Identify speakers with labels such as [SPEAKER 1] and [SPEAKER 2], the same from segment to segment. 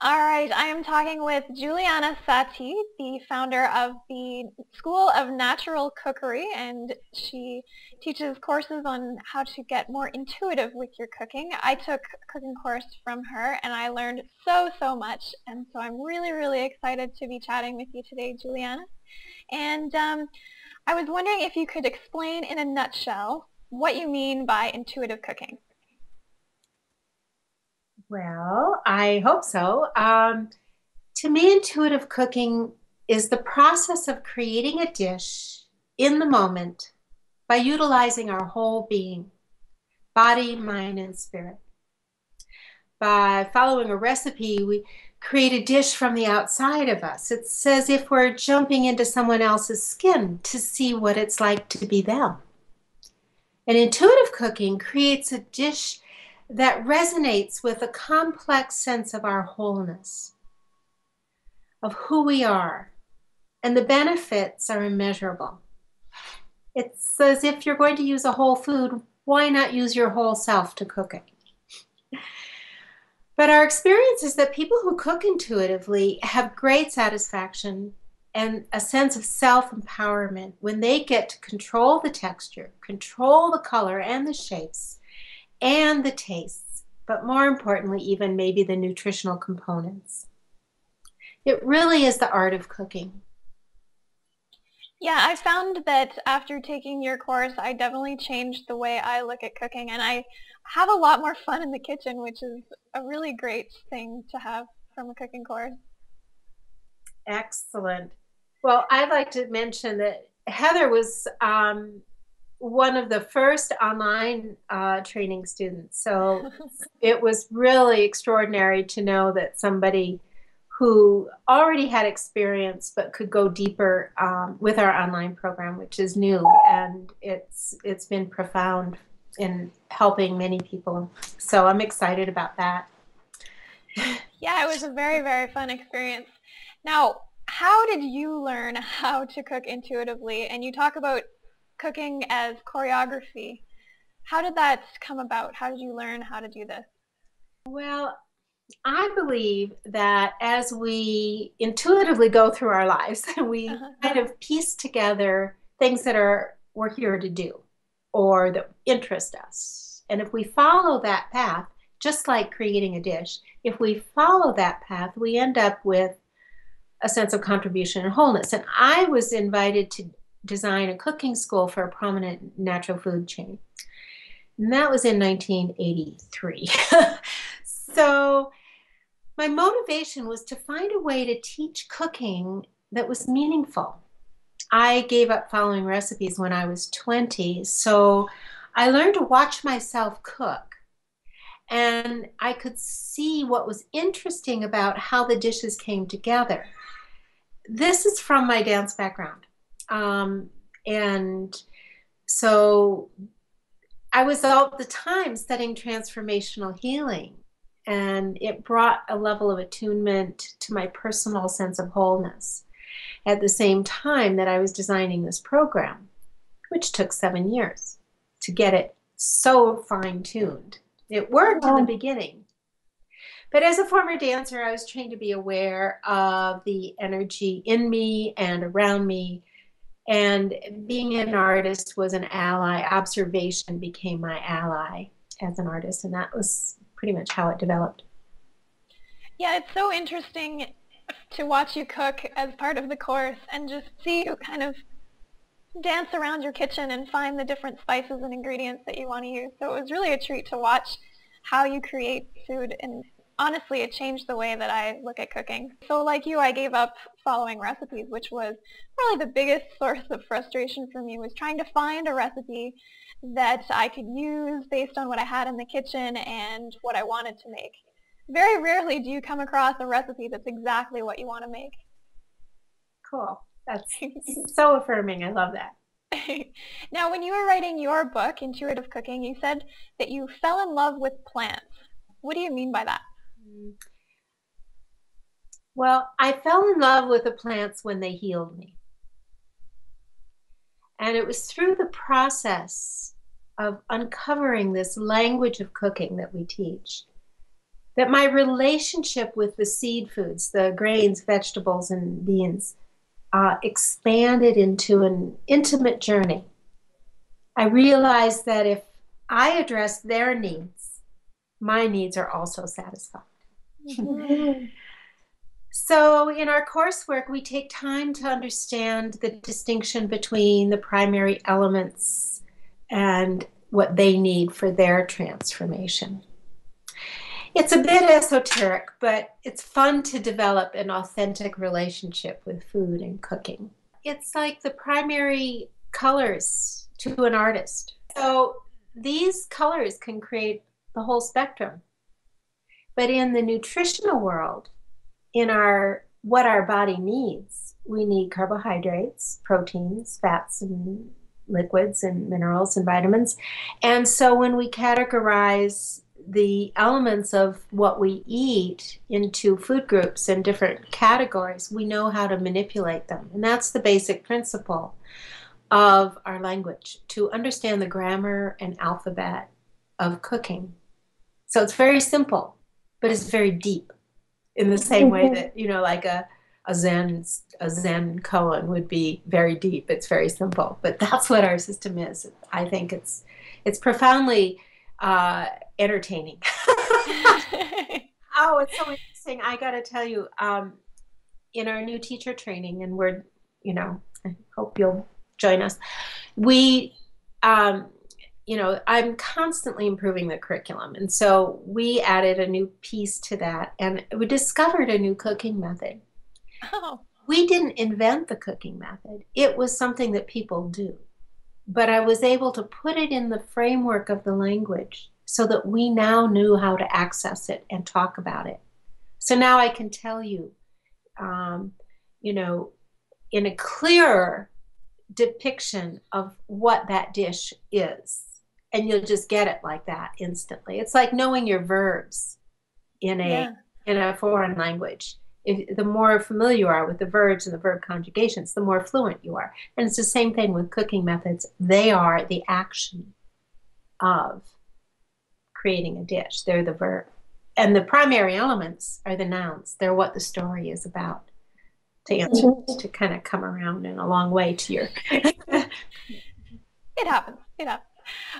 [SPEAKER 1] All right, I am talking with Julianaa Satie, the founder of the School of Natural Cookery, and she teaches courses on how to get more intuitive with your cooking. I took a cooking course from her, and I learned so much, and so I'm really excited to be chatting with you today, Julianaa. And I was wondering if you could explain in a nutshell what you mean by intuitive cooking.
[SPEAKER 2] Well, I hope so. To me, intuitive cooking is the process of creating a dish in the moment by utilizing our whole being, body, mind, and spirit. By following a recipe, we create a dish from the outside of us. It's as if we're jumping into someone else's skin to see what it's like to be them. And intuitive cooking creates a dish that resonates with a complex sense of our wholeness, of who we are, and the benefits are immeasurable. It's as if you're going to use a whole food, why not use your whole self to cook it? But our experience is that people who cook intuitively have great satisfaction and a sense of self-empowerment when they get to control the texture, control the color and the shapes, and the tastes, but more importantly, even maybe the nutritional components. It really is the art of cooking.
[SPEAKER 1] Yeah, I found that after taking your course, I definitely changed the way I look at cooking, and I have a lot more fun in the kitchen, which is a really great thing to have from a cooking course.
[SPEAKER 2] Excellent. Well, I'd like to mention that Heather was one of the first online training students. So it was really extraordinary to know that somebody who already had experience but could go deeper with our online program, which is new, and it's been profound in helping many people. So I'm excited about that.
[SPEAKER 1] Yeah, it was a very fun experience. Now, how did you learn how to cook intuitively? And you talk about cooking as choreography. How did that come about? How did you learn how to do this?
[SPEAKER 2] Well, I believe that as we intuitively go through our lives, we
[SPEAKER 1] Uh-huh.
[SPEAKER 2] kind of piece together things that we're here to do or that interest us. And if we follow that path, just like creating a dish, if we follow that path, we end up with a sense of contribution and wholeness. And I was invited to design a cooking school for a prominent natural food chain. And that was in 1983. So my motivation was to find a way to teach cooking that was meaningful. I gave up following recipes when I was 20, so I learned to watch myself cook. And I could see what was interesting about how the dishes came together. This is from my dance background. And so I was all the time studying transformational healing, and it brought a level of attunement to my personal sense of wholeness at the same time that I was designing this program, which took 7 years to get it so fine-tuned. It worked in the beginning. But as a former dancer, I was trained to be aware of the energy in me and around me. And being an artist was an ally. Observation became my ally as an artist. And that was pretty much how it developed.
[SPEAKER 1] Yeah, it's so interesting to watch you cook as part of the course and just see you kind of dance around your kitchen and find the different spices and ingredients that you want to use. So it was really a treat to watch how you create food, and honestly, it changed the way that I look at cooking. So like you, I gave up following recipes, which was probably the biggest source of frustration for me, was trying to find a recipe that I could use based on what I had in the kitchen and what I wanted to make. Very rarely do you come across a recipe that's exactly what you want to make.
[SPEAKER 2] Cool. That's so affirming. I love that.
[SPEAKER 1] Now, when you were writing your book, Intuitive Cooking, you said that you fell in love with plants. What do you mean by that?
[SPEAKER 2] Well, I fell in love with the plants when they healed me. And it was through the process of uncovering this language of cooking that we teach that my relationship with the seed foods, the grains, vegetables, and beans, expanded into an intimate journey. I realized that if I address their needs, my needs are also satisfied.
[SPEAKER 1] Mhm.
[SPEAKER 2] So in our coursework, we take time to understand the distinction between the primary elements and what they need for their transformation. It's a bit esoteric, but it's fun to develop an authentic relationship with food and cooking. It's like the primary colors to an artist. So these colors can create the whole spectrum. But in the nutritional world, in our what our body needs, we need carbohydrates, proteins, fats, and liquids, and minerals and vitamins. And so when we categorize the elements of what we eat into food groups and different categories, we know how to manipulate them. And that's the basic principle of our language, to understand the grammar and alphabet of cooking. So it's very simple, but it's very deep, in the same way that, like a Zen koan would be very deep. It's very simple, but that's what our system is. I think it's profoundly entertaining. Oh, it's so interesting. I got to tell you, in our new teacher training, and I hope you'll join us. We, I'm constantly improving the curriculum. And so we added a new piece to that, and we discovered a new cooking method.
[SPEAKER 1] Oh.
[SPEAKER 2] We didn't invent the cooking method. It was something that people do. But I was able to put it in the framework of the language so that we now knew how to access it and talk about it. So now I can tell you, in a clearer depiction of what that dish is. And you'll just get it like that instantly. It's like knowing your verbs in a foreign language. The more familiar you are with the verbs and the verb conjugations, the more fluent you are. And it's the same thing with cooking methods. They are the action of creating a dish. They're the verb. And the primary elements are the nouns. They're what the story is about. To answer, to kind of come around in a long way to your...
[SPEAKER 1] It happens.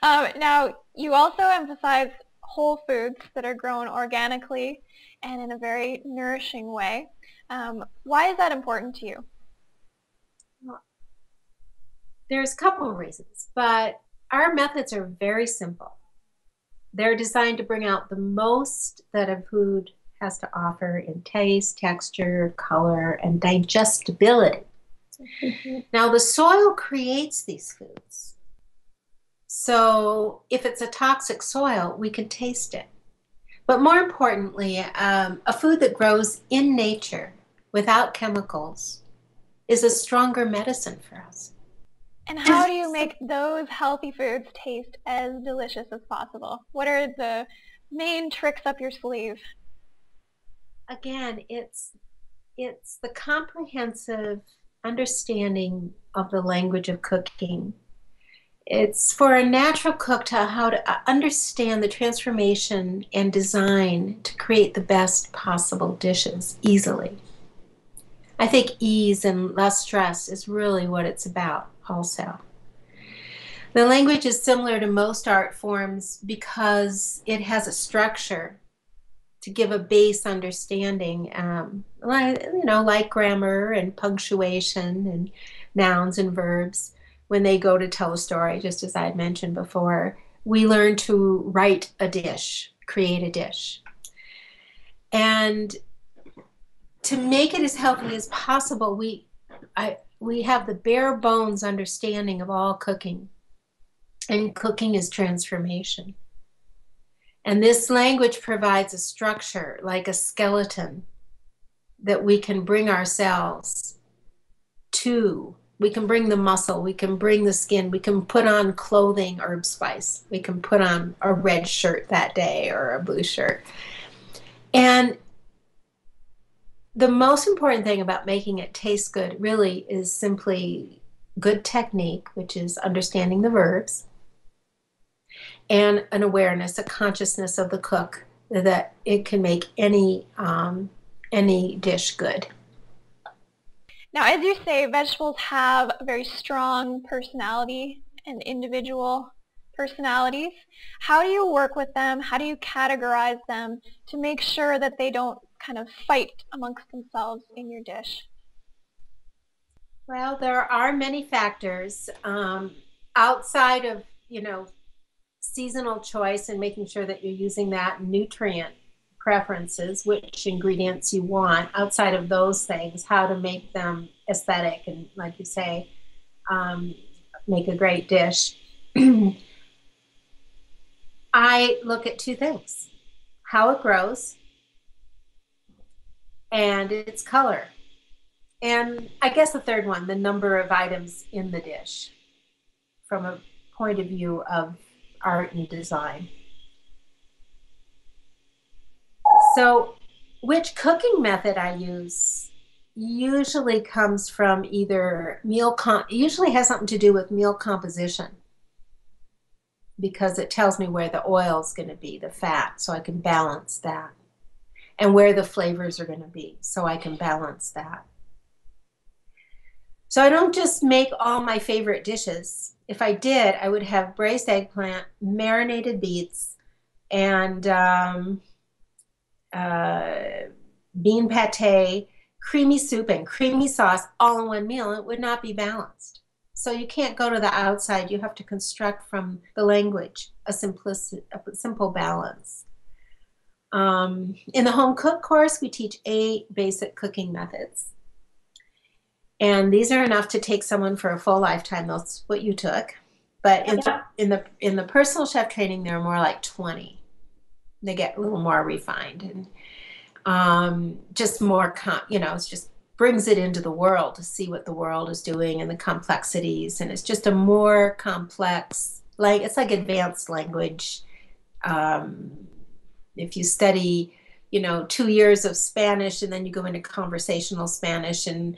[SPEAKER 1] Now, you also emphasize whole foods that are grown organically and in a very nourishing way. Why is that important to you?
[SPEAKER 2] Well, there's a couple of reasons, but our methods are very simple. They're designed to bring out the most that a food has to offer in taste, texture, color, and digestibility. Now, the soil creates these foods. So if it's a toxic soil, we can taste it. But more importantly, a food that grows in nature without chemicals is a stronger medicine for us.
[SPEAKER 1] And how do you make those healthy foods taste as delicious as possible? What are the main tricks up your sleeve?
[SPEAKER 2] Again, it's the comprehensive understanding of the language of cooking. It's for a natural cook to how to understand the transformation and design to create the best possible dishes easily. I think ease and less stress is really what it's about also. The language is similar to most art forms because it has a structure to give a base understanding, like grammar and punctuation and nouns and verbs. When they go to tell a story, just as I had mentioned before, we learn to write a dish, create a dish. And to make it as healthy as possible, we have the bare bones understanding of all cooking. And cooking is transformation. And this language provides a structure, like a skeleton, that we can bring ourselves to. We can bring the muscle, we can bring the skin, we can put on clothing, herb spice. We can put on a red shirt that day or a blue shirt. And the most important thing about making it taste good really is simply good technique, which is understanding the verbs, and an awareness, a consciousness of the cook that it can make any dish good.
[SPEAKER 1] Now, as you say, vegetables have a very strong personality and individual personalities. How do you work with them? How do you categorize them to make sure that they don't kind of fight amongst themselves in your dish?
[SPEAKER 2] Well, there are many factors outside of, seasonal choice and making sure that you're using that, nutrient preferences, which ingredients you want. Outside of those things, how to make them aesthetic and, like you say, make a great dish. I look at two things: how it grows and its color. And I guess the third one, the number of items in the dish from a point of view of art and design. So which cooking method I use usually comes from either usually has something to do with meal composition, because it tells me where the oil is going to be, the fat, so I can balance that, and where the flavors are going to be, so I can balance that. So I don't just make all my favorite dishes. If I did, I would have braised eggplant, marinated beets, and bean pate, creamy soup, and creamy sauce all in one meal. It would not be balanced. So you can't go to the outside. You have to construct from the language a simple balance. In the home cook course, we teach 8 basic cooking methods. And these are enough to take someone for a full lifetime. That's what you took. But in the personal chef training, there are more like 20. They get a little more refined and just more, it just brings it into the world to see what the world is doing and the complexities. And it's just a more complex, it's like advanced language. If you study, 2 years of Spanish and then you go into conversational Spanish and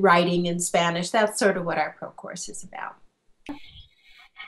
[SPEAKER 2] writing in Spanish, that's sort of what our pro course is about.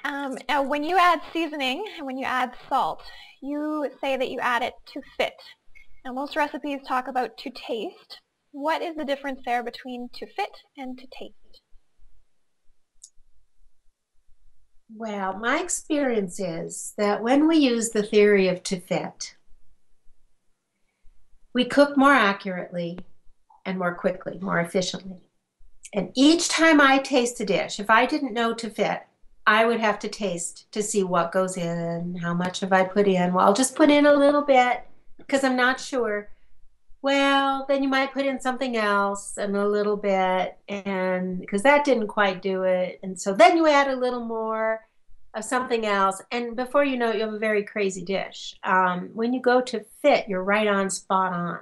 [SPEAKER 1] Now, when you add seasoning and when you add salt, you say that you add it to fit. Now, most recipes talk about to taste. What is the difference there between to fit and to taste?
[SPEAKER 2] Well, my experience is that when we use the theory of to fit, we cook more accurately and more quickly, more efficiently. And each time I taste a dish, if I didn't know to fit, I would have to taste to see what goes in, how much have I put in. Well, I'll just put in a little bit because I'm not sure. Well, then you might put in something else and a little bit, and because that didn't quite do it. And so then you add a little more of something else. And before you know it, you have a very crazy dish. When you go to fit, you're right on, spot on.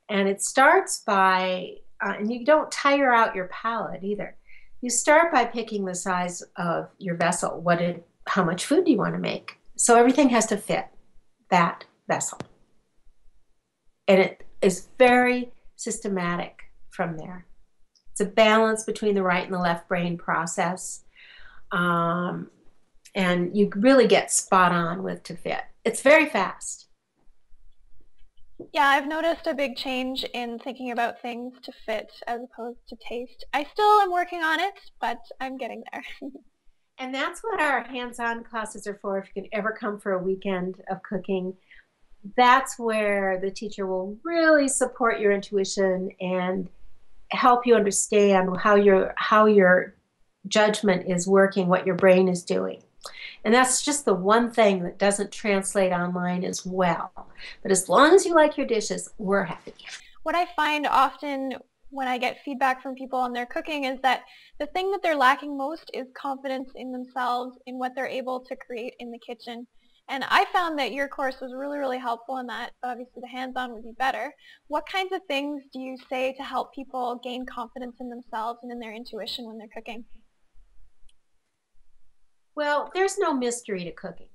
[SPEAKER 2] And it starts by, and you don't tire out your palate either. You start by picking the size of your vessel. How much food do you want to make? So everything has to fit that vessel. And it is very systematic from there. It's a balance between the right and the left brain process. And you really get spot on with to fit. It's very fast.
[SPEAKER 1] Yeah, I've noticed a big change in thinking about things to fit as opposed to taste. I still am working on it, but I'm getting there.
[SPEAKER 2] And that's what our hands-on classes are for. If you can ever come for a weekend of cooking, that's where the teacher will really support your intuition and help you understand how your judgment is working, what your brain is doing. And that's just the one thing that doesn't translate online as well. But as long as you like your dishes, we're happy.
[SPEAKER 1] What I find often when I get feedback from people on their cooking is that the thing that they're lacking most is confidence in themselves, in what they're able to create in the kitchen. And I found that your course was really, really helpful in that. Obviously, the hands-on would be better. What kinds of things do you say to help people gain confidence in themselves and in their intuition when they're cooking?
[SPEAKER 2] Well, there's no mystery to cooking.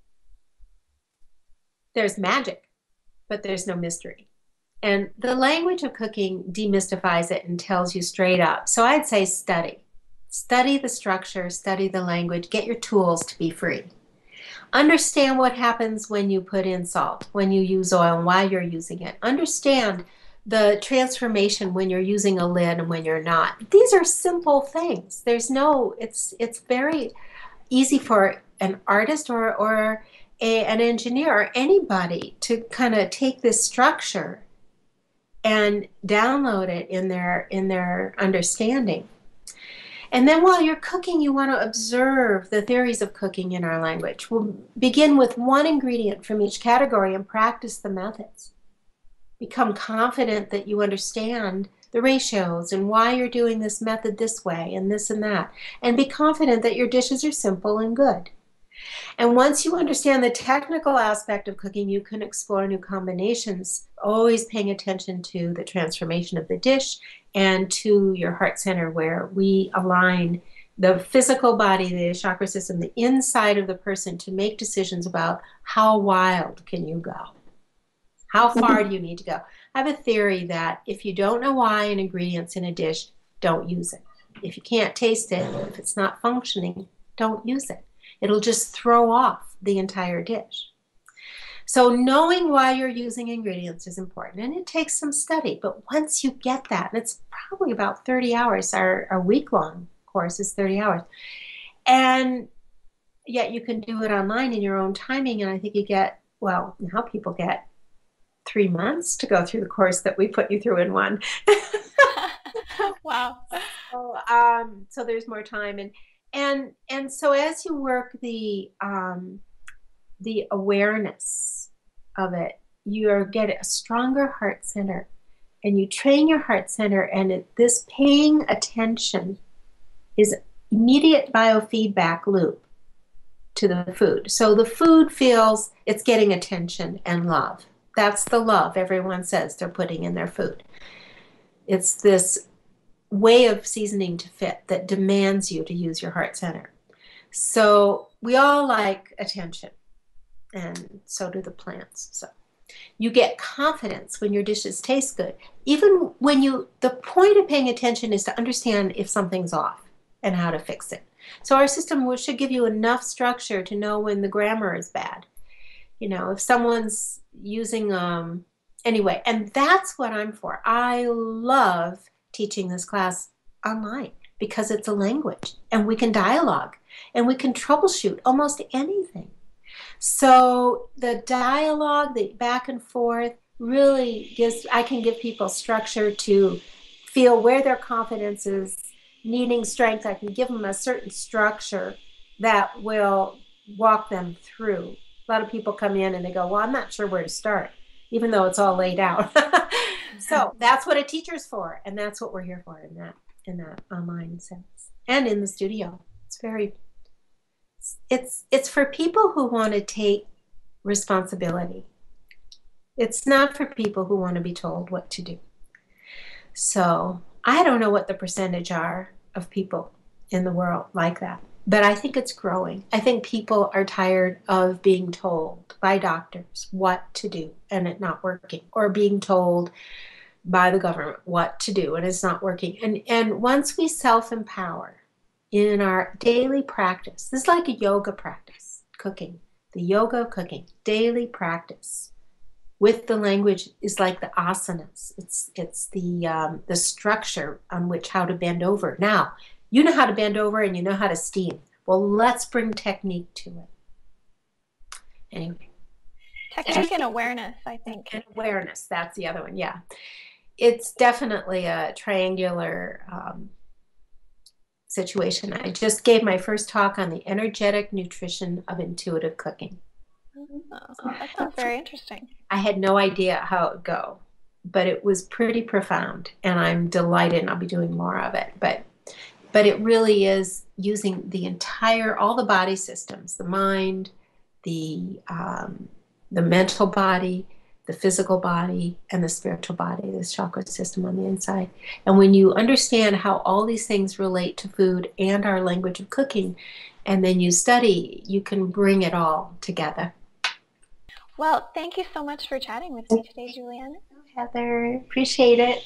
[SPEAKER 2] There's magic, but there's no mystery. And the language of cooking demystifies it and tells you straight up. So I'd say study. Study the structure, study the language, get your tools to be free. Understand what happens when you put in salt, when you use oil, and why you're using it. Understand the transformation when you're using a lid and when you're not. These are simple things. It's very easy for an artist or an engineer or anybody to kind of take this structure and download it in their understanding. And then while you're cooking, you want to observe the theories of cooking in our language. We'll begin with one ingredient from each category and practice the methods. Become confident that you understand the ratios and why you're doing this method this way and this and that. And be confident that your dishes are simple and good. And once you understand the technical aspect of cooking, you can explore new combinations, always paying attention to the transformation of the dish and to your heart center, where we align the physical body, the chakra system, the inside of the person, to make decisions about how wild can you go? How far do you need to go? I have a theory that if you don't know why an ingredient's in a dish, don't use it. If you can't taste it, if it's not functioning, don't use it. It'll just throw off the entire dish. So knowing why you're using ingredients is important, and it takes some study. But once you get that, and it's probably about 30 hours, our week-long course is 30 hours, and yet you can do it online in your own timing, and I think you get, well, now people get 3 months to go through the course that we put you through in one.
[SPEAKER 1] Wow.
[SPEAKER 2] So there's more time, and so as you work the awareness of it, you get a stronger heart center, and you train your heart center, and this paying attention is immediate biofeedback loop to the food. So the food feels it's getting attention and love. That's the love everyone says they're putting in their food. It's this way of seasoning to fit that demands you to use your heart center. So we all like attention, and so do the plants. So you get confidence when your dishes taste good. Even when the point of paying attention is to understand if something's off and how to fix it. So our system should give you enough structure to know when the grammar is bad. You know, if someone's using, anyway, and that's what I'm for. I love teaching this class online because it's a language, and we can dialogue, and we can troubleshoot almost anything. So the dialogue, the back and forth, really I can give people structure to feel where their confidence is needing strength. I can give them a certain structure that will walk them through. A lot of people come in and they go, well, I'm not sure where to start, even though it's all laid out. So that's what a teacher's for, and that's what we're here for in that online sense. And in the studio. It's for people who want to take responsibility. It's not for people who want to be told what to do. So I don't know what the percentage are of people in the world like that, but I think it's growing. I think people are tired of being told by doctors what to do and it not working, or being told by the government what to do and it's not working. And once we self-empower in our daily practice, this is like a yoga practice, cooking, the yoga of cooking, daily practice with the language is like the asanas. It's the structure on which how to bend over. Now, you know how to bend over and you know how to steam. Well, let's bring technique to it. Anyway.
[SPEAKER 1] Technique and awareness, I think.
[SPEAKER 2] And awareness, that's the other one, yeah. It's definitely a triangular situation. I just gave my first talk on the energetic nutrition of intuitive cooking.
[SPEAKER 1] Oh, that sounds very interesting.
[SPEAKER 2] I had no idea how it would go, but it was pretty profound, and I'm delighted, and I'll be doing more of it. But it really is using all the body systems, the mind, the mental body, the physical body, and the spiritual body, this chakra system on the inside. And when you understand how all these things relate to food and our language of cooking, and then you study, you can bring it all together.
[SPEAKER 1] Well, thank you so much for chatting with me today, Julianaa.
[SPEAKER 2] Heather, appreciate it.